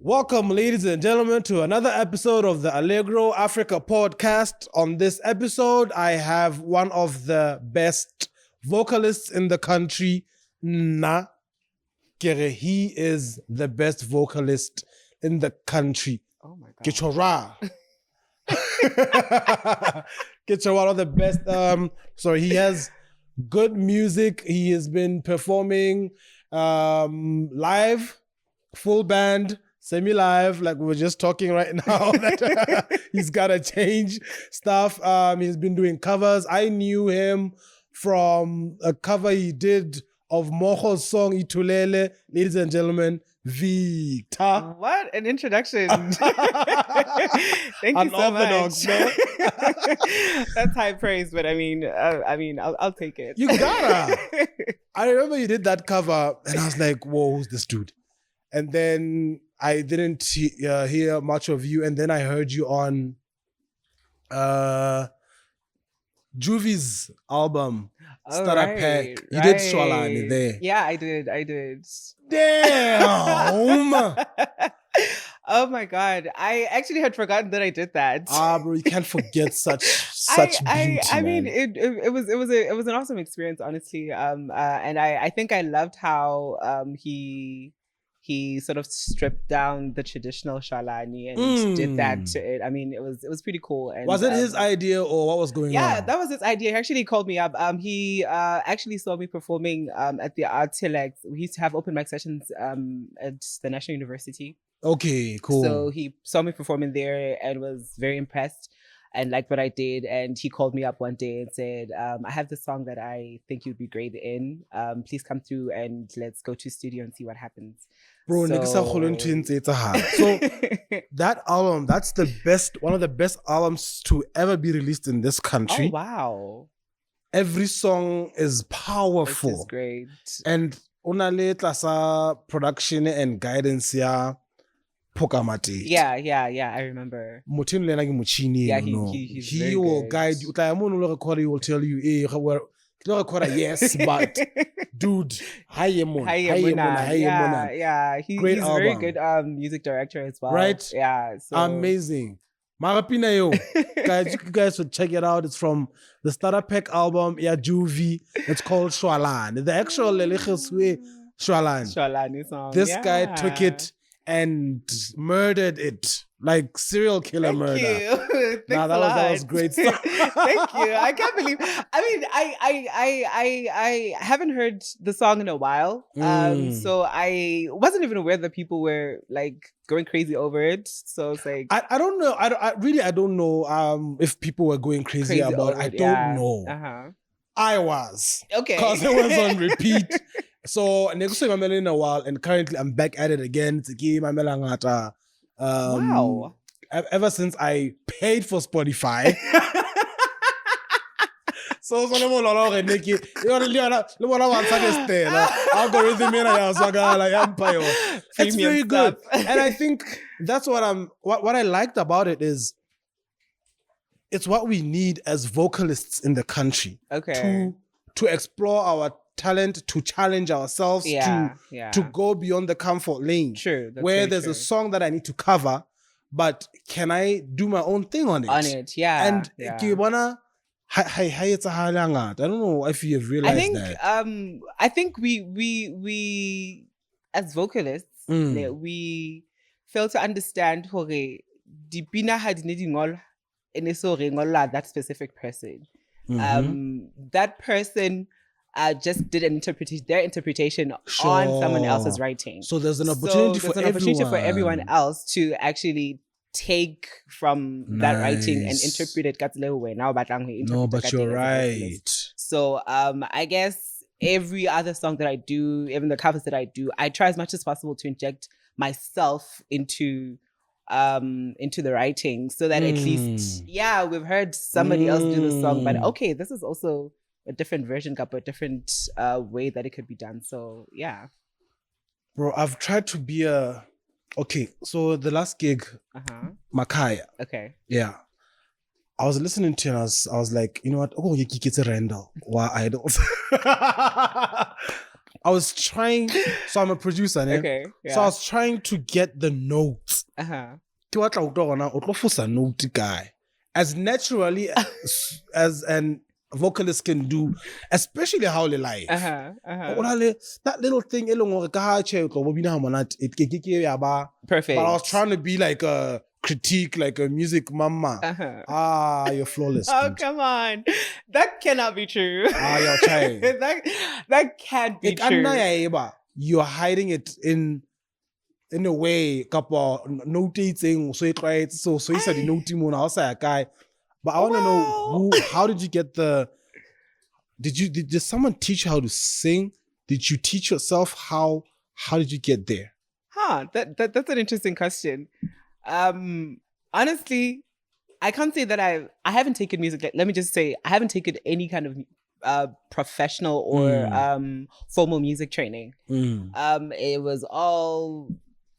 Welcome, ladies and gentlemen, to another episode of the Allegro Africa podcast. On this episode, I have one of the best vocalists in the country. He is the best vocalist in the country. Oh my God. Kichora. Kichora, one of the best. He has good music. He has been performing live, full band, semi-live, like we were just talking right now, that he's got to change stuff. He's been doing covers. I knew him from a cover he did of Mojo's song Itulele. Ladies and gentlemen, Victor. What an introduction. Thank you so much. That's high praise, but I'll take it. You gotta. I remember you did that cover and I was like, whoa, who's this dude? And then I didn't hear much of you. And then I heard you on Juvi's album, Starter Pack. You did Shwalane there. Yeah, I did. Damn! Oh my God. I actually had forgotten that I did that. Bro, you can't forget such beauty. It was an awesome experience, honestly. And I think I loved how he sort of stripped down the traditional Shalani and did that to it. I mean, it was pretty cool. And was it his idea or what was going on? Yeah, that was his idea. He actually called me up. He actually saw me performing at the Artilex. We used to have open mic sessions at the National University. Okay, cool. So he saw me performing there and was very impressed and liked what I did. And he called me up one day and said, I have this song that I think you'd be great in. Please come through and let's go to studio and see what happens. Bro, so that album, that's one of the best albums to ever be released in this country. Oh, wow. Every song is powerful. This is great. And unale tlasa production and guidance ya Pokamati. Yeah, I remember. Yeah, he will guide you. He will tell you, hey, yes, but dude, yeah, he's a very good music director as well. Right? Yeah, so amazing. Marapina guys, you guys should check it out. It's from the Starter Pack album, Juvie. It's called Shwalane. The actual Shwalane song. This guy took it and murdered it like serial killer murder. Thank you. That was great stuff. Thank you. I can't believe. I haven't heard the song in a while, so I wasn't even aware that people were like going crazy over it. So it's like I don't know. I don't know if people were going crazy about it. I don't know. I was because it was on repeat. So next time I'm in a while, and currently I'm back at it again. It's a game I'm wow. Ever since I paid for Spotify. So it's very good. And I think that's what I liked about it is it's what we need as vocalists in the country. Okay. To explore our talent, to challenge ourselves, to go beyond the comfort lane. True. Where there's a song that I need to cover, but can I do my own thing on it? Yeah. And I don't know if you've realized that. I think we as vocalists, we fail to understand that specific person. That person just did their interpretation on someone else's writing. So there's an opportunity for everyone else to actually take from that writing and interpret it. No, but you're right. So I guess every other song that I do, even the covers that I do, I try as much as possible to inject myself into the writing so that at least we've heard somebody else do the song, but okay, this is also a different version, a different way that it could be done. So yeah, bro, I've tried to be so the last gig, Makaya. Okay. Yeah. I was listening to it and I was like, you know what? Oh, you get a Randall. Why idols? I was trying. So I'm a producer, ne? Okay. Yeah. So I was trying to get the notes. Uh-huh. Ke batla ho utlwa hore na o tlo fosa note guy as naturally as an vocalist can do, especially how they live. That little thing, Perfect. but I was trying to be like a critique, like a music mama. You're flawless. Oh, dude. come on. That cannot be true. You're trying. that can't be true. You're hiding it in a way, couple notating, so you said the noting moon, I'll say a guy. But I want to know how did you get did someone teach you how to sing? Did you teach yourself how did you get there? That's an interesting question. Honestly, I can't say that I haven't taken music. Let me just say I haven't taken any kind of professional or formal music training. It was all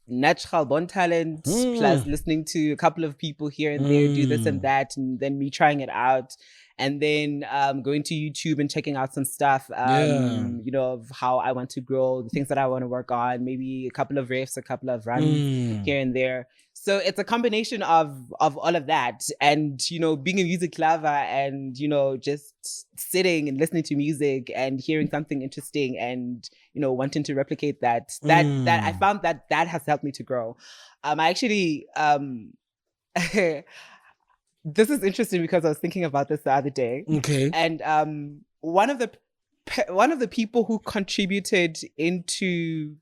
natural born talent plus listening to a couple of people here and there do this and that, and then me trying it out, and then going to YouTube and checking out some stuff you know, of how I want to grow, the things that I want to work on, maybe a couple of riffs, a couple of runs here and there. So it's a combination of all of that, and you know, being a music lover, and you know, just sitting and listening to music and hearing something interesting, and you know, wanting to replicate that I found that has helped me to grow. I actually this is interesting because I was thinking about this the other day. Okay. And one of the people who contributed into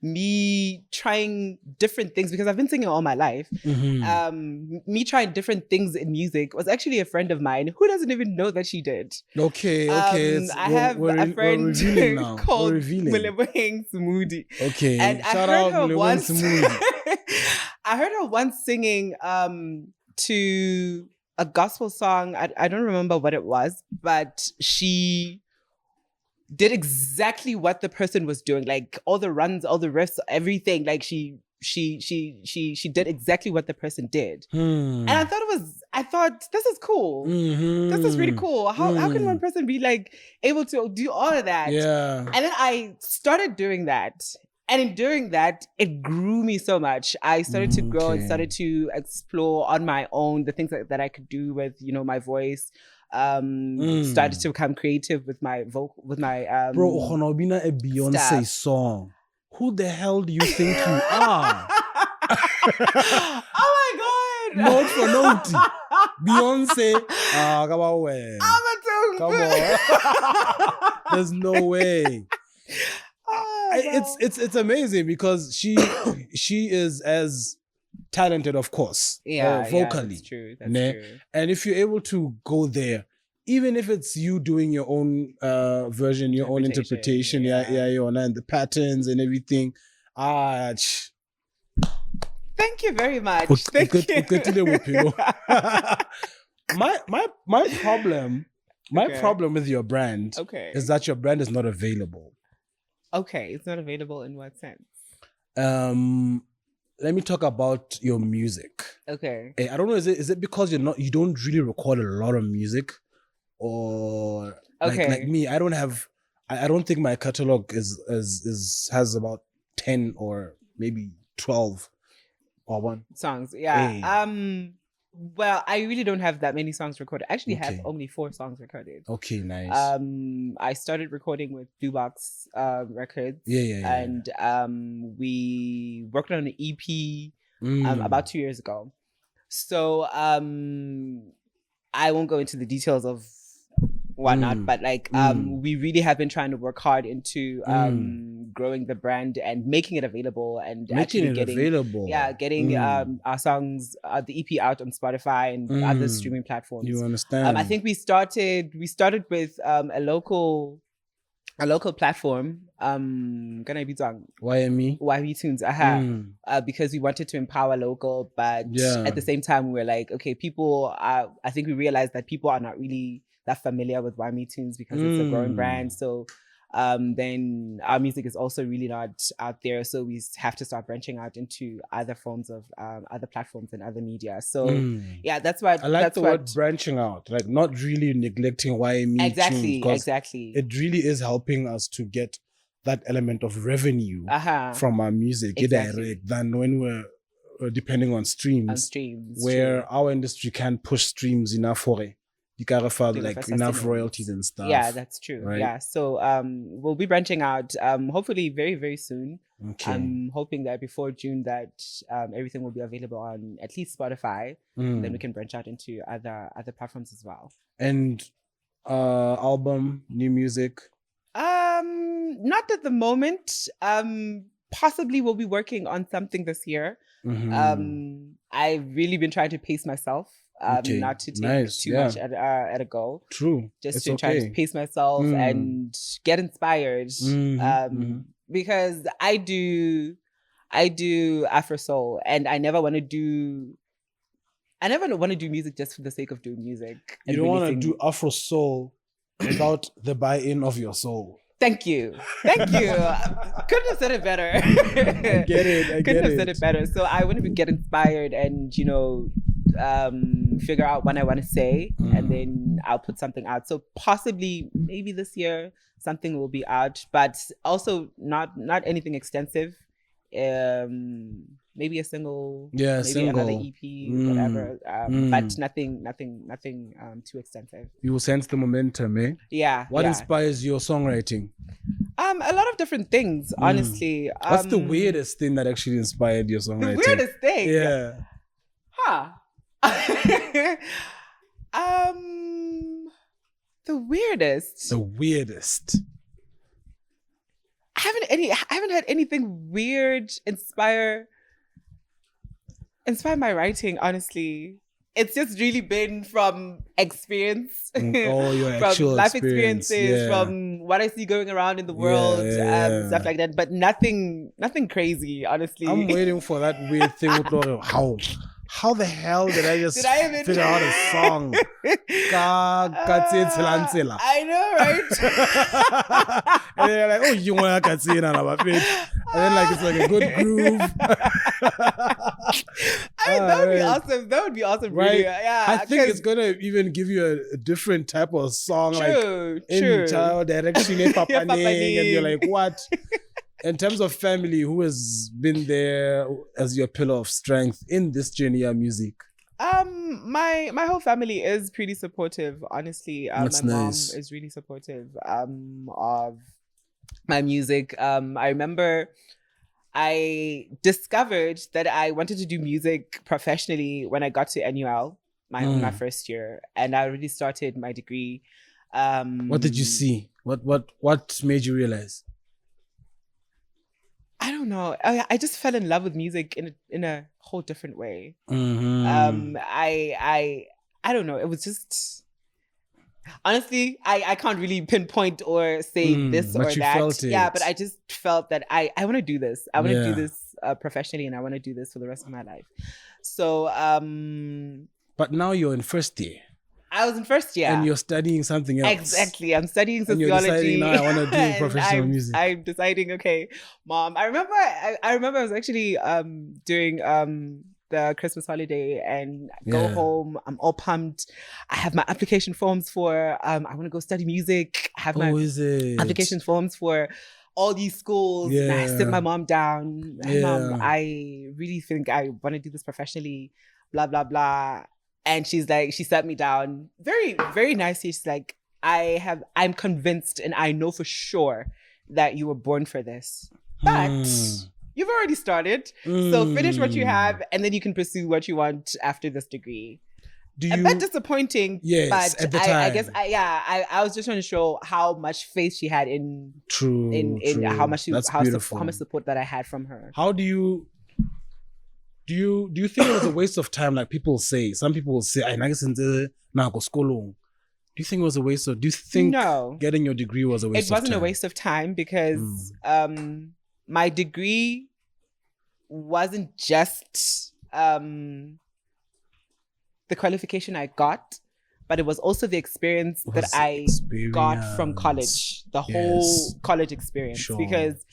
me trying different things, because I've been singing all my life. Me trying different things in music was actually a friend of mine who doesn't even know that she did. Okay. I have a friend called Myvolumeagency. Okay. And Shout out once. I heard her once singing to a gospel song. I don't remember what it was, but she did exactly what the person was doing, like all the runs, all the riffs, everything. Like she did exactly what the person did. And I thought this is cool. This is really cool. How can one person be like able to do all of that? Yeah. And then I started doing that. And in doing that, it grew me so much. I started to grow and started to explore on my own the things that I could do with, you know, my voice. Started to become creative with my vocal, with my bro, Honobina a Beyonce song. Who the hell do you think you are? Oh my god! Note for note. Beyonce. Come on. Come on. There's no way. It's amazing because she is as talented, of course, vocally. That's true. That's true. And if you're able to go there, even if it's you doing your own version, your own interpretation, and the patterns and everything. Thank you very much. Thank you. My problem with your brand is that your brand is not available. Okay, it's not available in what sense? Let me talk about your music. Okay. I don't know, is it because you don't really record a lot of music, or like me, I don't think my catalog has about 10 or maybe 12 or one songs. Yeah. Well, I really don't have that many songs recorded. I actually have only 4 songs recorded. Okay, nice. I started recording with Blue Box Records. And we worked on an EP about 2 years ago. So I won't go into the details of whatnot, but like we really have been trying to work hard into growing the brand and making it available and getting our songs, the EP out on Spotify and other streaming platforms. You understand? I think we started with a local platform, YME Tunes, because we wanted to empower local, but at the same time we were like, okay, I think we realized that people are not really that familiar with YME Tunes because it's a growing brand. So then our music is also really not out there. So we have to start branching out into other forms of other platforms and other media. So yeah, that's what I like that's the what, word branching out, like not really neglecting YME exactly, tunes, exactly. it really is helping us to get that element of revenue from our music direct than when we're depending on streams, where true. our industry can push streams enough for it. You gotta find like enough royalties and stuff. Yeah, that's true. Right? Yeah, so we'll be branching out hopefully very, very soon. Okay. I'm hoping that before June that everything will be available on at least Spotify, and then we can branch out into other platforms as well. And album, new music? Not at the moment. Possibly we'll be working on something this year. I've really been trying to pace myself. Not to take too much at a go. True. Just to try to pace myself and get inspired. Because I do Afro soul, and I never want to do music just for the sake of doing music. You don't want to do Afro soul without the buy-in of your soul. Thank you. Couldn't have said it better. I get it. Couldn't have said it better. So I want to get inspired and, figure out what I want to say, and then I'll put something out. So possibly, maybe this year, something will be out, but also not anything extensive. Maybe a single, maybe another EP, whatever. But nothing too extensive. You will sense the momentum, eh? Yeah. What inspires your songwriting? A lot of different things, honestly. What's the weirdest thing that actually inspired your songwriting? The weirdest thing? Yeah. Huh. The weirdest. I haven't had anything weird inspire my writing, honestly. It's just really been from experience. Your from actual life experiences, from what I see going around in the world, stuff like that. But nothing crazy, honestly. I'm waiting for that weird thing with how the hell did I just figure out a song? I know, right? And they're like, oh, you want to see it, and then like it's like a good groove. That would be awesome, right? Really. Yeah, I think it's gonna even give you a different type of song, true. In child direction, and you're like, what? In terms of family, who has been there as your pillar of strength in this journey of music? My whole family is pretty supportive, honestly. That's my nice. mom is really supportive of my music. I remember I discovered that I wanted to do music professionally when I got to NUL, my first year, and I already started my degree. What did you see? What made you realize? I don't know. I just fell in love with music in a whole different way. I don't know. It was just, honestly, I can't really pinpoint or say this or that. Yeah, but I just felt that I want to do this. I want to do this professionally, and I want to do this for the rest of my life. So, but now you're in first year. I was in first year. And you're studying something else. Exactly. I'm studying sociology. And you're deciding, now I want to do professional music. I'm deciding, okay, Mom. I remember I was actually doing the Christmas holiday and go home. I'm all pumped. I have my application forms for I want to go study music. I have my application forms for all these schools. And I sit my mom down. Mom, I really think I want to do this professionally. Blah, blah, blah. And she's like, she sat me down very, very nicely. She's like, I'm convinced and I know for sure that you were born for this. But you've already started. So finish what you have and then you can pursue what you want after this degree. A bit disappointing, but at the time. I guess I was just trying to show how much faith she had in how much support that I had from her. How do you think it was a waste of time? Like people say, some people will say, do you think it was a waste of, do you think getting your degree was a waste of time? It wasn't a waste of time because my degree wasn't just the qualification I got, but it was also the experience that I got from college, the whole college experience. Because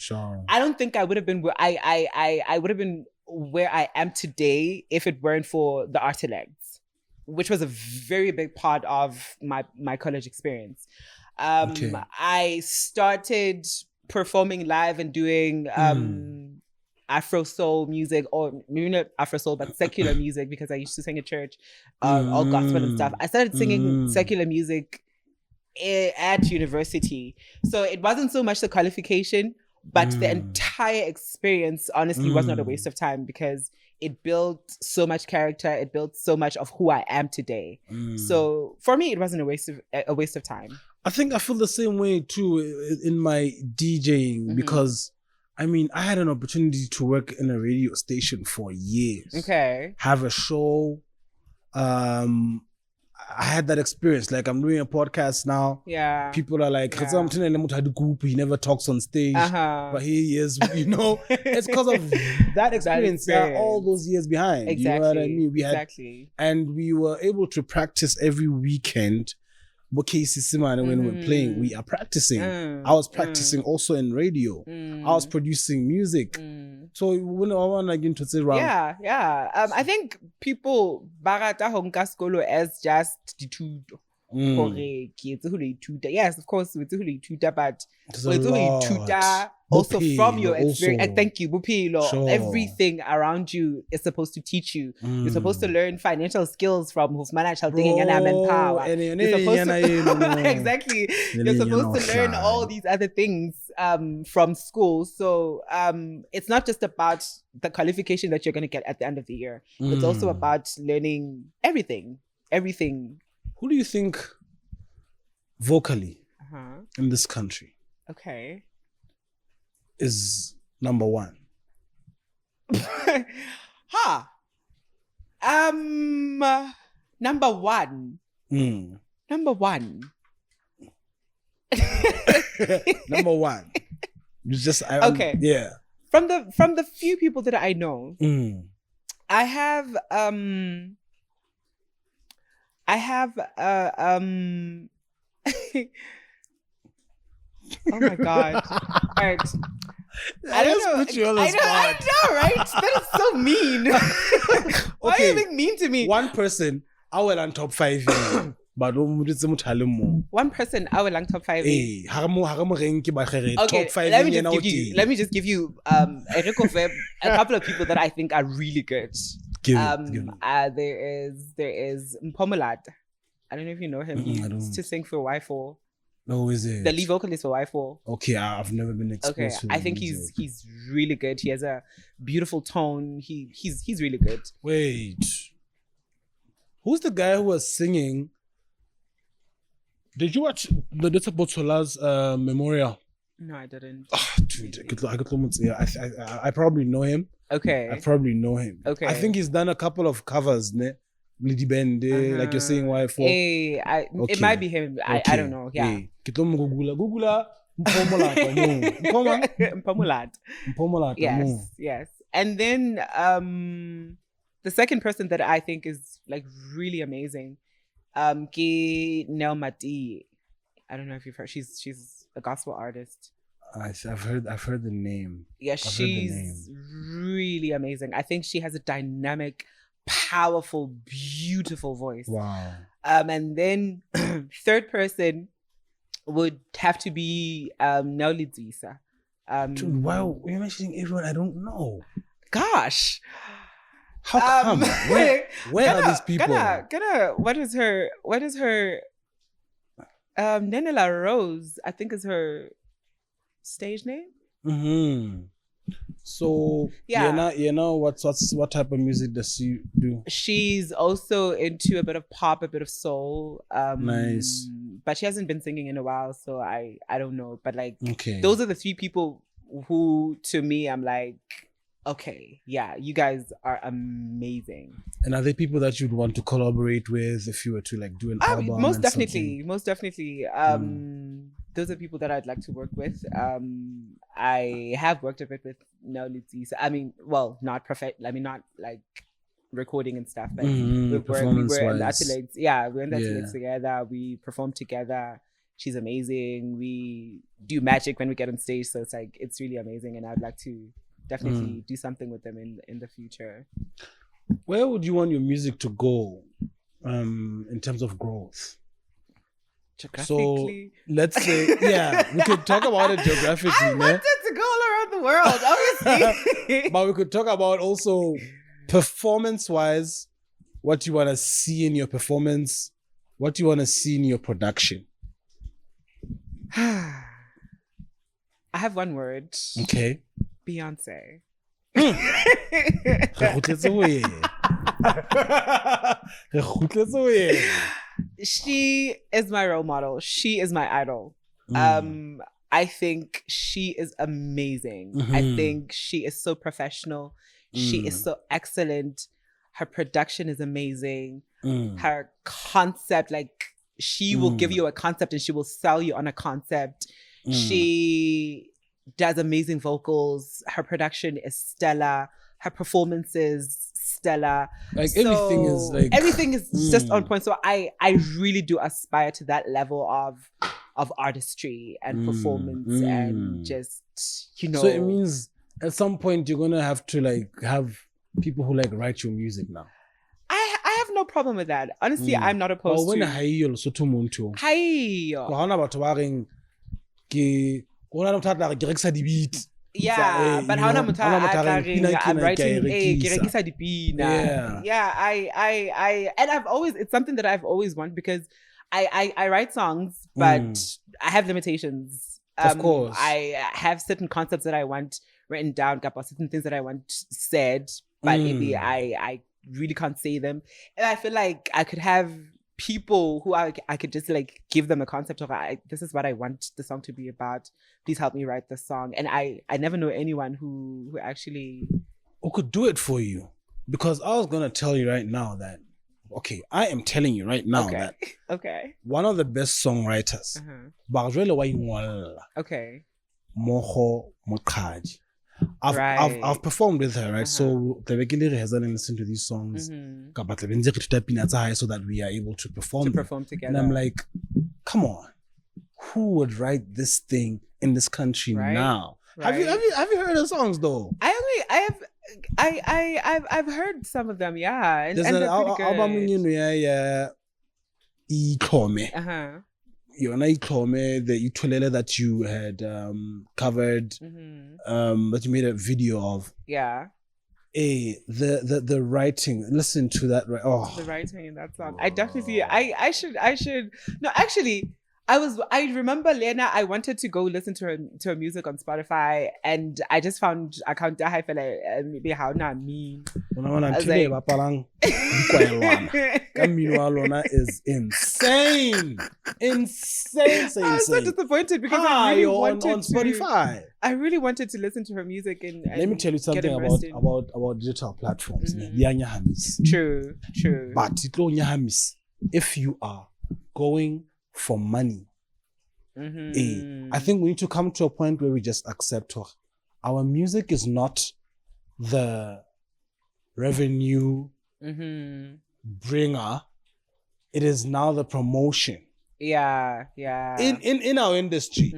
I don't think I would have been where I would have been where I am today if it weren't for the art legs, which was a very big part of my college experience. I started performing live and doing Afro soul music, or maybe not Afro soul, but secular music, because I used to sing at church, all gospel and stuff. I started singing secular music at university. So it wasn't so much the qualification, but the entire experience honestly was not a waste of time, because it built so much character. It built so much of who I am today. So for me, it wasn't a waste of time. I think I feel the same way too in my DJing, because I mean, I had an opportunity to work in a radio station for years. Okay. Have a show. I had that experience. Like, I'm doing a podcast now. Yeah. People are like, he never talks on stage. But here he is, you know. It's because of that experience. All those years behind. Exactly. You know what I mean? And we were able to practice every weekend. When we're playing, we are practicing. I was practicing also in radio. I was producing music. So when I want to get to say wrong. Yeah. I think people barata honka skolo as just the two. Yes, of course, with tutor, but tutor also from your experience. And thank you, Bupilo. Everything around you is supposed to teach you. You're supposed to learn financial skills from who's managed thinking and manpower. You're supposed to exactly. You're supposed to learn all these other things from school. So it's not just about the qualification that you're going to get at the end of the year. It's also about learning everything. Who do you think vocally in this country is number one? Number one. Number one. Number one. It's just okay. Yeah. From the few people that I know, I have oh my god. All right. I don't know. Put you on the spot. I know, right? That is so mean. Why are you being mean to me? One person, I will on top 5. But one person, I will on top 5. Okay, top 5. Let me just give you a couple of people that I think are really good. Give it. There is Mpomolad. I don't know if you know him. He used to sing for Y4. No, is it? The lead vocalist for Y4. Okay, I've never been exposed to him. I think he's really good. He has a beautiful tone. He's really good. Wait. Who's the guy who was singing? Did you watch the Dota Botsola's memorial? No, I didn't. Dude, I probably know him. Okay. I probably know him. Okay. I think he's done a couple of covers, ne? Lady Bende, like you're saying, Y4. Hey, it might be him. I don't know. Yeah. Google. Mpomolad. Yes. And then the second person that I think is like really amazing, Ki Nelmati. I don't know if you've heard. She's a gospel artist. I've heard the name. Yeah, she's really amazing. I think she has a dynamic, powerful, beautiful voice. Wow. And then third person would have to be Nolizisa. Dude, wow, you're mentioning everyone I don't know. Gosh. How come? Where are these people? What is her Nenela Rose, I think is her stage name. So you know what type of music does she do? She's also into a bit of pop, a bit of soul. Nice. But she hasn't been singing in a while, so I don't know. But like those are the 3 people who to me I'm like, okay, yeah, you guys are amazing. And are they people that you'd want to collaborate with if you were to like do an album? Most definitely. Those are people that I'd like to work with. I have worked a bit with Nolitsi. I mean, well, not like recording and stuff. But we were in the Ateliers. Yeah, we were in the Ateliers together. We performed together. She's amazing. We do magic when we get on stage. So it's like, it's really amazing. And I'd like to definitely do something with them in the future. Where would you want your music to go in terms of growth? Geographically? So let's say, we could talk about it geographically. I wanted to go all around the world, obviously. But we could talk about also performance-wise, what you want to see in your performance, what you want to see in your production. I have one word. Okay. Beyonce. She is my role model. She is my idol. I think she is amazing. I think she is so professional. She is so excellent. Her production is amazing. Her concept, like, she will give you a concept and she will sell you on a concept. She does amazing vocals. Her production is stellar. Her performance is stellar. Like, everything is just on point. So I really do aspire to that level of artistry and performance and just, So it means at some point you're gonna have to like have people who like write your music now. I have no problem with that. Honestly, I'm not opposed to. Yeah, but how I'm writing and it's something that I've always wanted, because I write songs, but I have limitations. Of course. I have certain concepts that I want written down, certain things that I want said, but maybe I really can't say them. And I feel like I could have people who I could just like give them a concept of, this is what I want the song to be about. Please help me write the song. And I never know anyone who actually... Who could do it for you. Because I was going to tell you right now that, I am telling you right now that one of the best songwriters, Moho Mokhaji. I've performed with her, right? So the regular has done and listened to these songs. So that we are able to perform together. And I'm like, come on, who would write this thing in this country now? Right. Have you heard the songs though? I've heard some of them, yeah. And there's an album the Itolele that you had covered, that you made a video of. Yeah. The writing. Listen to that. The writing in that song. I definitely. I should. No, actually, I remember Lena. I wanted to go listen to her music on Spotify, and I just found account that I feel like maybe how not me. Is insane. I was so disappointed because I really wanted on Spotify. I really wanted to listen to her music and let me tell you something about digital platforms. True. But if you are going for money, I think we need to come to a point where we just accept our music is not the revenue bringer. It is now the promotion. Yeah. In our industry,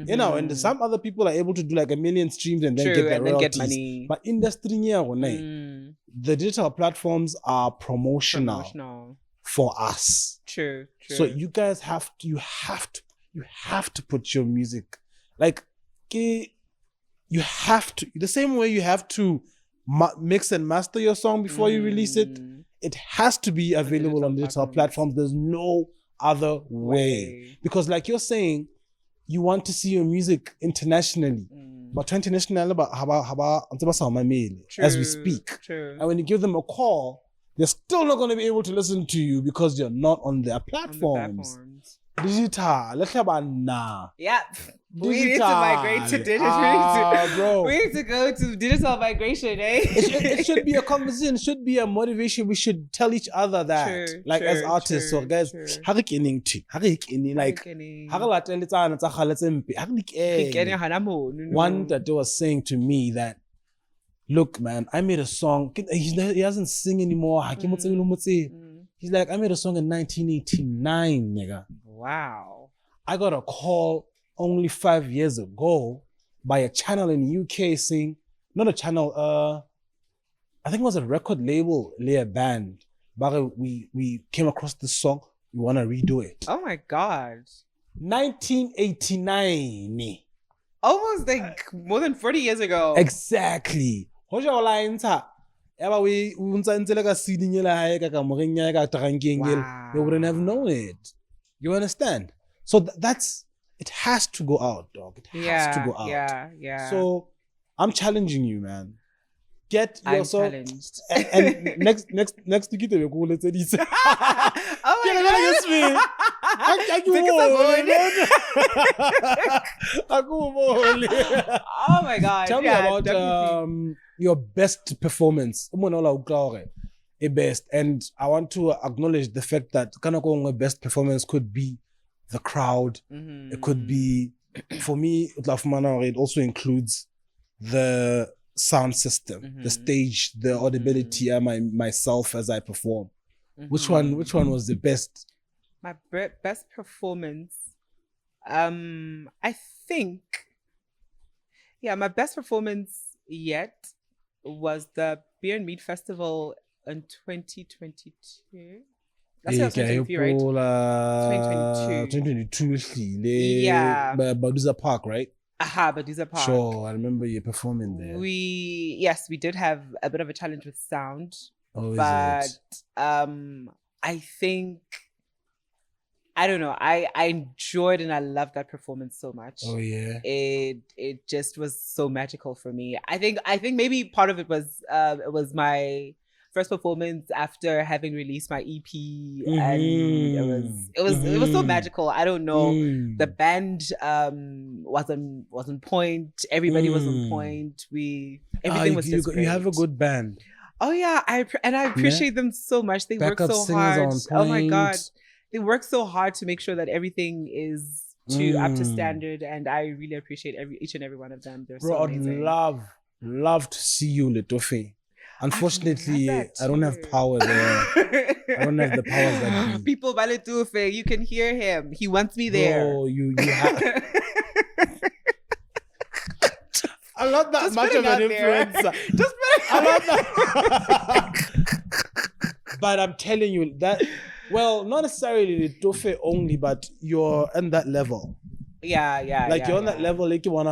some other people are able to do like 1 million streams and then get their royalties. Get money. But industry, the digital platforms are promotional for us. True. So you guys have to put your music, like, you have to, the same way you have to mix and master your song before you release it. It has to be available on digital platforms. There's no other way. Because like you're saying, you want to see your music internationally. But international as we speak. True. And when you give them a call, they're still not going to be able to listen to you because you're not on their platforms. Digital. Let's have a yeah. We need to migrate to digital. We need to go to digital migration, eh? It should be a conversation. It should be a motivation. We should tell each other that, as artists, or guys, one that they was saying to me that look, man, I made a song. He doesn't sing anymore. He's like, I made a song in 1989, nigga. Wow. I got a call only 5 years ago by a channel in UK saying, not a channel, I think it was a record label, a band. But we came across this song. We want to redo it. Oh my God. 1989. Almost like more than 40 years ago. Exactly. Wow. We wouldn't have known it. You understand? So that's, it has to go out, dog. It has to go out. Yeah. So I'm challenging you, man. Get yourself. I'm challenged. And next to get a cool, let's say this. Oh my God. Oh my God. Tell me about your best performance. A best. And I want to acknowledge the fact that a best performance could be the crowd. Mm-hmm. It could be, for me, it also includes the sound system, the stage, the audibility, and myself as I perform. Which one was the best? My best performance, I think, my best performance yet was the Beer and Meat Festival in 2022. That's 2023, right? 2022. Yeah. Baduza Park, right? Baduza Park. Sure, I remember you performing there. We did have a bit of a challenge with sound. Oh, but is it? I think, I don't know, I enjoyed and I loved that performance so much. Oh yeah. It just was so magical for me. I think maybe part of it was my first performance after having released my EP, and it was so magical. I don't know. The band was on point. Everybody was on point. Everything was just great. You have a good band. Oh yeah, I appreciate them so much. They work so hard. Oh my God, they work so hard to make sure that everything is up to standard, and I really appreciate each and every one of them. They're so amazing. I'd love to see you, Letofe. Unfortunately, I don't have power there. I don't have the powers that be. People, Baletufe, you can hear him. He wants me there. Oh, you have. I'm not that Just much of an influencer. I'm not that. But I'm telling you that, well, not necessarily Letofe only, but you're on that level. Yeah. You're on that level, like you want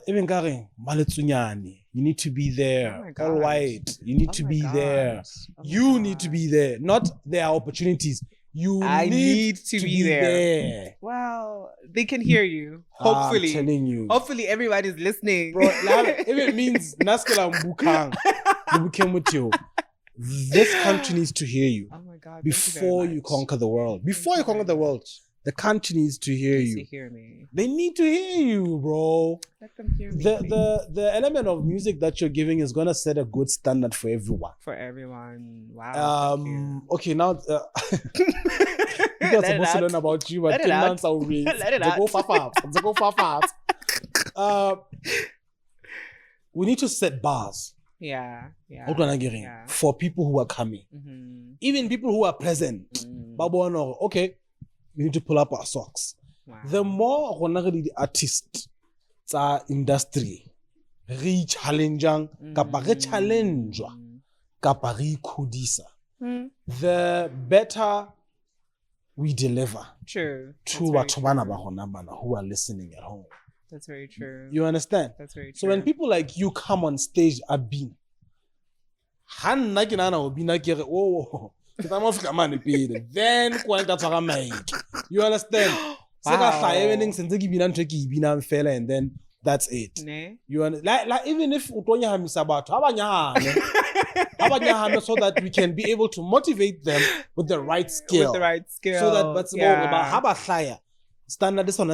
even Gary, Maletsunyani. You need to be there. All white. You need to be there. You need to be there. Not there are opportunities. I need to be there. Wow. They can hear you. Hopefully. I'm telling you. Hopefully everybody's listening. Bro, if it means Naskala Mbukang, this country needs to hear you. Oh my God. Before you conquer the world. Before you conquer the world. The country needs to hear you. They need to hear you, bro. Let them hear me. The element of music that you're giving is gonna set a good standard for everyone. For everyone. Wow. Okay, now people are supposed to learn about you, but 10 months I'll read. Let it out. Go fast. We need to set bars. Yeah. For people who are coming. Even people who are present. Okay. We need to pull up our socks. Wow. The more the artists industry re-challengeang kapa re-challengewa kapa re-khudisa, the better we deliver. True. To batho bana ba hona bana who are listening at home. That's very true. You understand? That's very true. So when people like you come on stage, Abin, Hanna kinana obina kere oh. Then you understand? Wow. And then that's it. You like even if utonya hamisabato so that we can be able to motivate them with the right skill. So that standard is on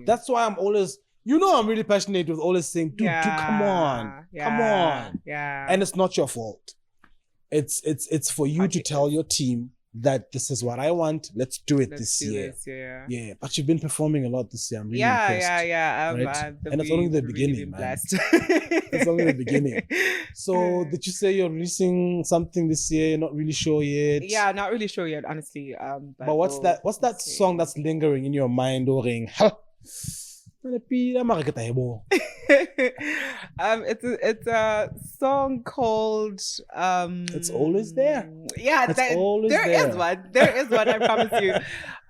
That's why I'm always, I'm really passionate with always saying, dude, come on. Yeah. And it's not your fault. It's for you to tell your team that this is what I want. Let's do it this year. Yeah, but you've been performing a lot this year. I'm really impressed. Right? And it's only the beginning, man. It's only the beginning. So did you say you're releasing something this year? You're not really sure yet? Yeah, not really sure yet, honestly. But what's that song that's lingering in your mind or ring? It's a song called It's Always There. Yeah, there is one. There is one, I promise you.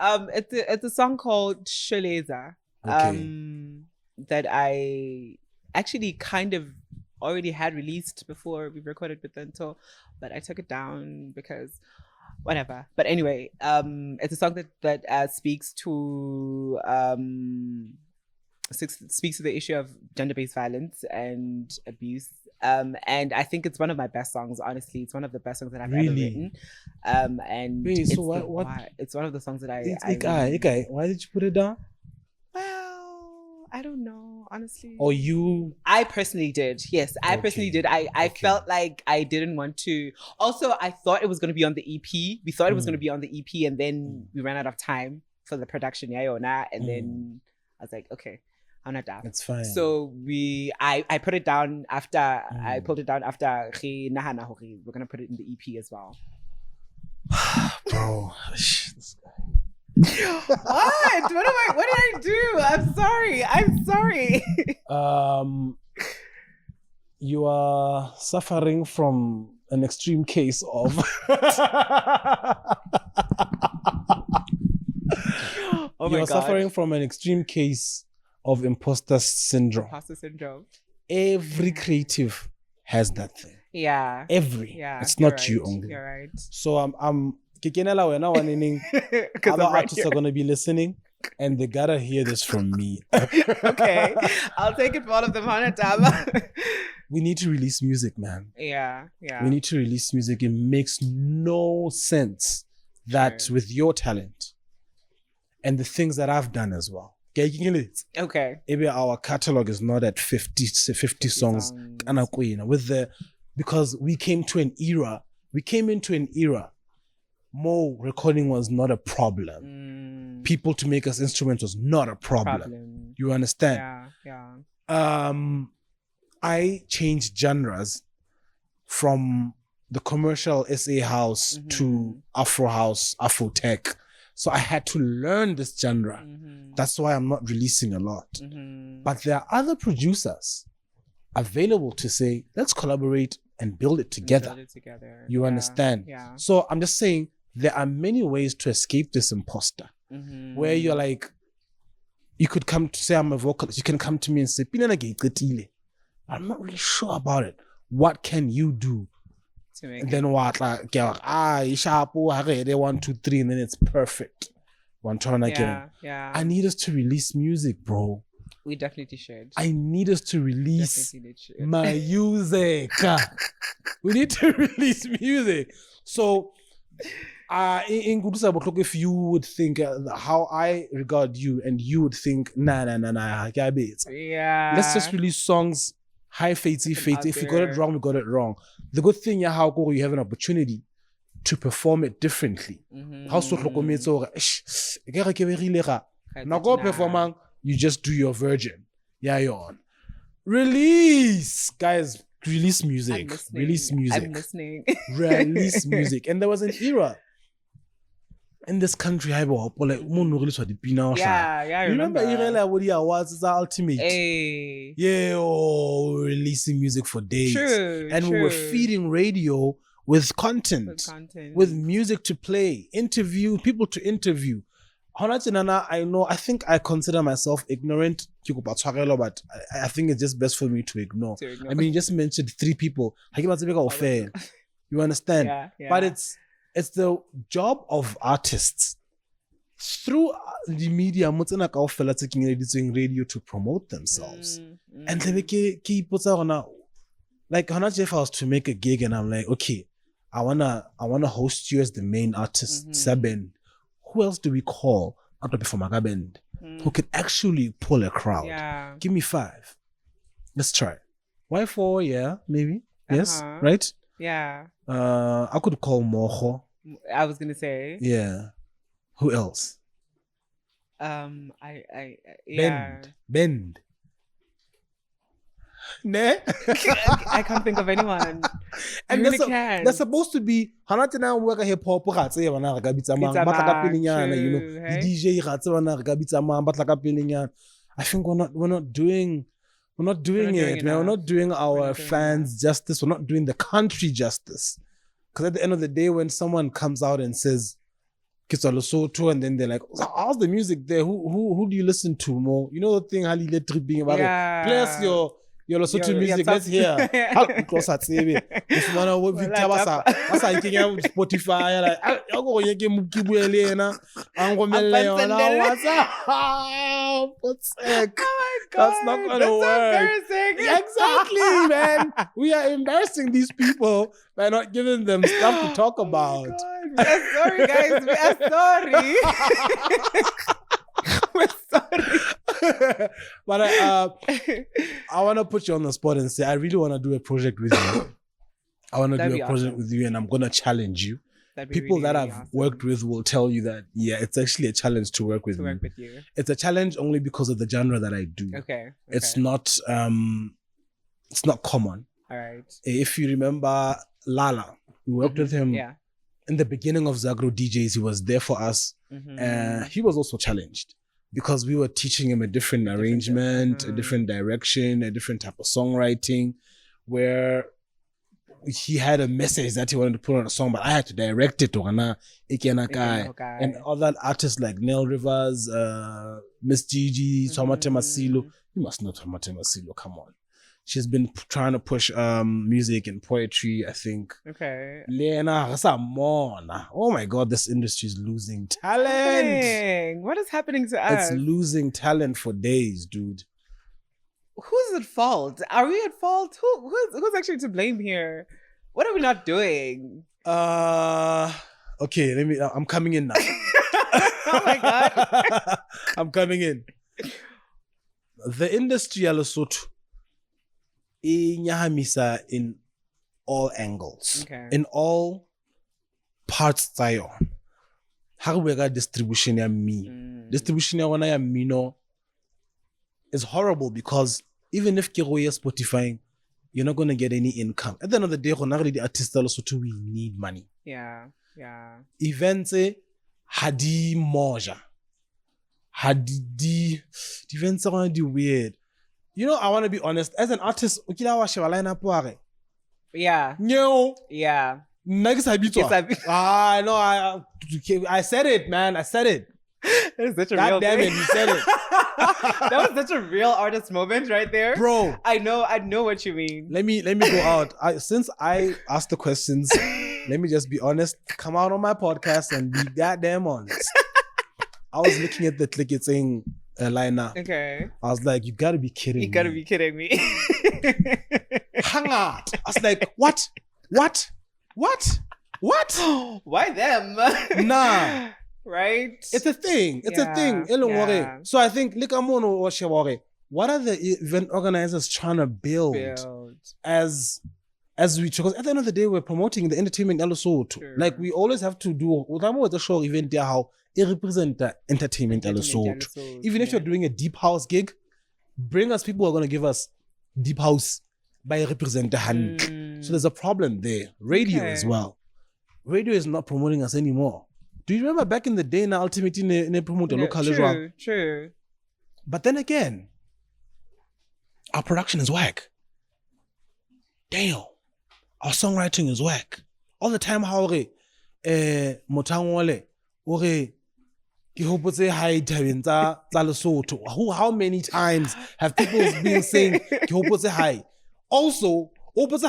It's a song called Sholeza. That I actually kind of already had released before we recorded with Until, but I took it down because whatever. But anyway, it's a song that speaks to the issue of gender-based violence and abuse. And I think it's one of my best songs, honestly. It's one of the best songs that I've ever written. And wait, it's, so what? It's one of the songs that I why did you put it down? Well, I don't know, honestly. Or you? I personally did. Yes, I personally did. I felt like I didn't want to. Also, I thought it was going to be on the EP. We thought it was going to be on the EP, and then we ran out of time for the production, and then I was like, okay, I'm not down. It's fine. So I put it down after I pulled it down after we're gonna put it in the EP as well. Bro, this guy. What? What did I do? I'm sorry. You are suffering from an extreme case of oh my You're God. suffering from an extreme case of imposter syndrome. Imposter syndrome. Every creative has that thing. Yeah. It's not you only. You're right. So I'm kikenela wena waning. Other artists are gonna be listening, and they gotta hear this from me. Okay, I'll take it for all of them, Hanatama. We need to release music, man. Yeah. We need to release music. It makes no sense that with your talent and the things that I've done as well. Okay. Maybe our catalog is not at 50 songs. Because we came into an era. More recording was not a problem. People to make us instruments was not a problem. You understand? Yeah. I changed genres from the commercial SA house to Afro house, Afro tech. So I had to learn this genre. That's why I'm not releasing a lot. But there are other producers available to say, let's collaborate and build it together. You understand? Yeah. So I'm just saying, there are many ways to escape this imposter. Where you're like, you could come to say I'm a vocalist. You can come to me and say, I'm not really sure about it. What can you do? And then what? Like, sharp, 1, 2, 3, and then it's perfect. Yeah. I need us to release music, bro. We definitely should. I need us to release my music. We need to release music. So, in Kudusa, if you would think how I regard you, and you would think, nah, yeah. Let's just release songs. High fatey. If you got it wrong, we got it wrong. The good thing, how you have an opportunity to perform it differently. How so performing, you just do your virgin. Yeah, you're on. Release, guys. Release music. Release music. I'm listening. Release music. And there was an era in this country, yeah, I remember. Irela Awards is our ultimate. Hey. Yeah, releasing music for days. True. We were feeding radio with content, with music to play, people to interview. I think I consider myself ignorant, but I think it's just best for me to ignore. I mean, you just mentioned 3 people. You understand? Yeah. But it's the job of artists through the media taking radio to promote themselves. And then keep like if I was to make a gig and I'm like, okay, I wanna host you as the main artist, Saben. Who else do we call out of the band who could actually pull a crowd? Yeah. Give me 5. Let's try. Why 4? Yeah, maybe. Yes, right? Yeah. I could call Moho. I was gonna say. Yeah. Who else? Yeah. Bend. Ne? I can't think of anyone. And really can't. That's supposed to be Hanatina work hip hop you know, the DJ I think we're not doing it, man. We're not doing our fans justice. We're not doing the country justice. Because at the end of the day, when someone comes out and says Kitsa Lesotho, and then they're like, how's the music there? Who do you listen to more? You know the thing Hali Electric being about it. Play us your Lesotho music. Let's hear. Close at Sebe. If you wanna Victor Basa Spotify, like I go yeke mukibuele na angomele na what's up? What's heck? Oh my God. That's not gonna work. Embarrassing. Exactly, man. We are embarrassing these people by not giving them stuff to talk about. Oh my God. We are sorry, guys. We are sorry. We're sorry. But I want to put you on the spot and say, I really want to do a project with you. I want to do a project with you, and I'm going to challenge you. People really, that I've worked with will tell you that, yeah, it's actually a challenge to work with me. Work with you. It's a challenge only because of the genre that I do. Okay. It's not common. All right. If you remember Lala, we worked with him in the beginning of Zagro DJs. He was there for us. He was also challenged because we were teaching him a different arrangement, a different direction, a different type of songwriting, where he had a message that he wanted to put on a song, but I had to direct it to Hana Ikenakai and other artists like Nell Rivers, Miss Gigi, Tomate Masilo. You must know Tomate Masilo, come on. She's been trying to push music and poetry, I think. Okay. Lena, oh my God, this industry is losing talent. Dang. What is happening to us? It's losing talent for days, dude. Who's at fault? Are we at fault? Who's actually to blame here? What are we not doing? Okay, I'm coming in now. Oh my God. I'm coming in. The industry Lesotho in all angles, in all parts tayo. How we got distribution ya me. Distribution ya wana ya mino is horrible because even if you go Spotify, you're not gonna get any income. At the end of the day, the artists also we need money. Yeah. Events hadi moja. Hadi events are gonna do weird. You know, I want to be honest. As an artist, yeah. No. Yeah. I know. I said it, man. I said it. That is such a God real damn thing. it, you said it. That was such a real artist moment right there. Bro. I know what you mean. Let me go out. Since I asked the questions, let me just be honest. Come out on my podcast and be goddamn honest. I was looking at the click it saying lineup. Okay. I was like, you gotta be kidding me. You gotta be kidding me. Hang on. I was like, what? Why them? Nah. Right? It's a thing. Yeah. So I think, what are the event organizers trying to build? As we, because at the end of the day, we're promoting the entertainment Lesotho. Sure. Like we always have to do, with the show event there, how it represents the entertainment Lesotho. Even if you're doing a deep house gig, bring us people who are going to give us deep house by represent the hand. So there's a problem there. Radio as well. Radio is not promoting us anymore. Do you remember back in the day now, ultimately, they promote the local as well? True. But then again, our production is whack. Damn. Our songwriting is whack. All the time, how how many times have people been saying hi? Also, we hope it's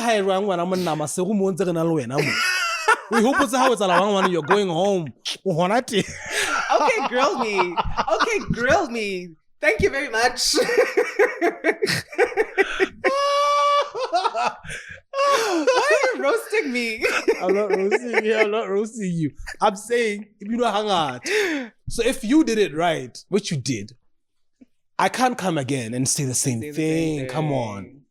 how it's when you're going home. Okay, grill me. Thank you very much. Why are you roasting me? I'm not roasting you. I'm saying if you don't hang out. So if you did it right, which you did, I can't come again and say the same thing. Come on.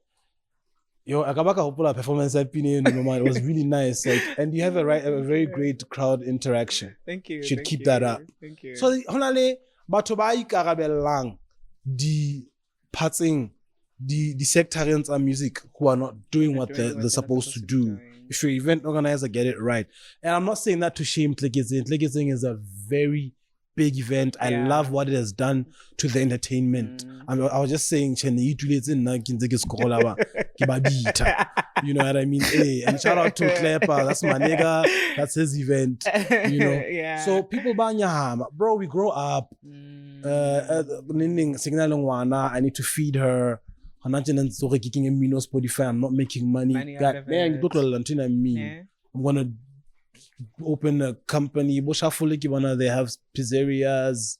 Yo, akabaka hopola performance opinion, it was really nice. Like, and you have a very great crowd interaction. Thank you. Should keep that up. Thank you. So honestly, batho ba ikarabellang di patsing the sectarians and music who are not doing what they're supposed to do. If your event organizer get it right. And I'm not saying that to shame Tlegezing. Tlegezing is a very big event. I love what it has done to the entertainment. I was just saying, you know what I mean? Hey, and shout out to Klepa, that's my nigga, that's his event, you know. So people banyahama, bro, we grow up. I need to feed her. I'm not making money. I'm gonna open a company. They have pizzerias.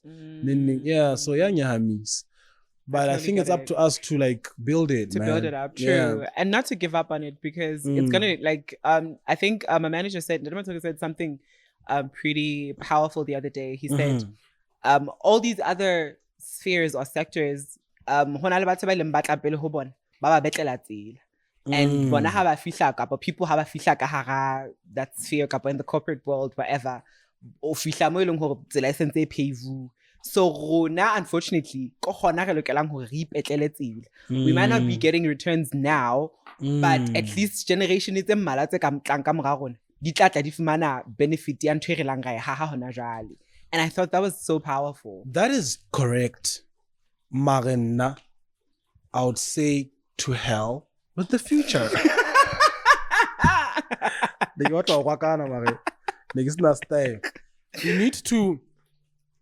But I think it's up to us to like build it. Build it up, true. And not to give up on it, because it's gonna like I think my manager said something pretty powerful the other day. He said all these other spheres or sectors and bona ha ba fihla kapa people ha ba fihla ka hara that sphere kapa in the corporate world, whatever, o fihla mo eleng hore tsela e sentse e pave. So rona, unfortunately, we might not be getting returns now, but at least generation is mala tse ka tlang ka mora rona di tla tla di fumana benefit ya ntho e re lang ra e haha hona jwale. And I thought that was so powerful. That is correct. Marina, I would say to hell with the future.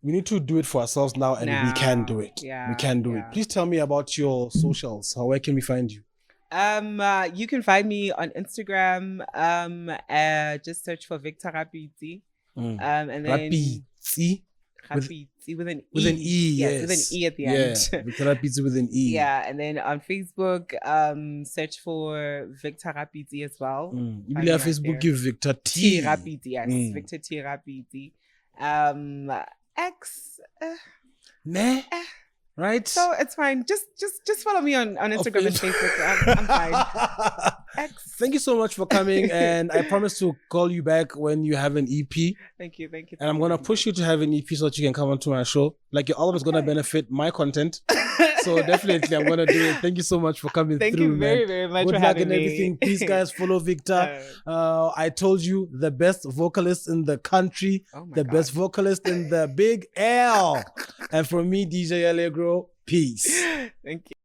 We need to do it for ourselves now, and we can do it. We can do it. Please tell me about your socials. Where can we find you? You can find me on Instagram. Just search for Victor Rapitse. And then Rapitse. With an E. With an E, yes. With an E at the end. Victor Rapitse with an E. Yeah, and then on Facebook, search for Victor Rapitse as well. You have Facebook, give Victor T. Rapitse, yes. Victor T. Rapitse. X. Right? So it's fine. Just follow me on Instagram and Facebook. I'm fine. X. Thank you so much for coming, and I promise to call you back when you have an EP. Thank you. And I'm gonna push you to have an EP so that you can come onto my show. Like, you're always gonna benefit my content. So definitely I'm gonna do it. Thank you so much for coming through. Thank you very much for having and everything. me. Please, guys, follow Victor. I told you, the best vocalist in the country, best vocalist in the Big L. And from me, DJ Allegro, peace. Thank you.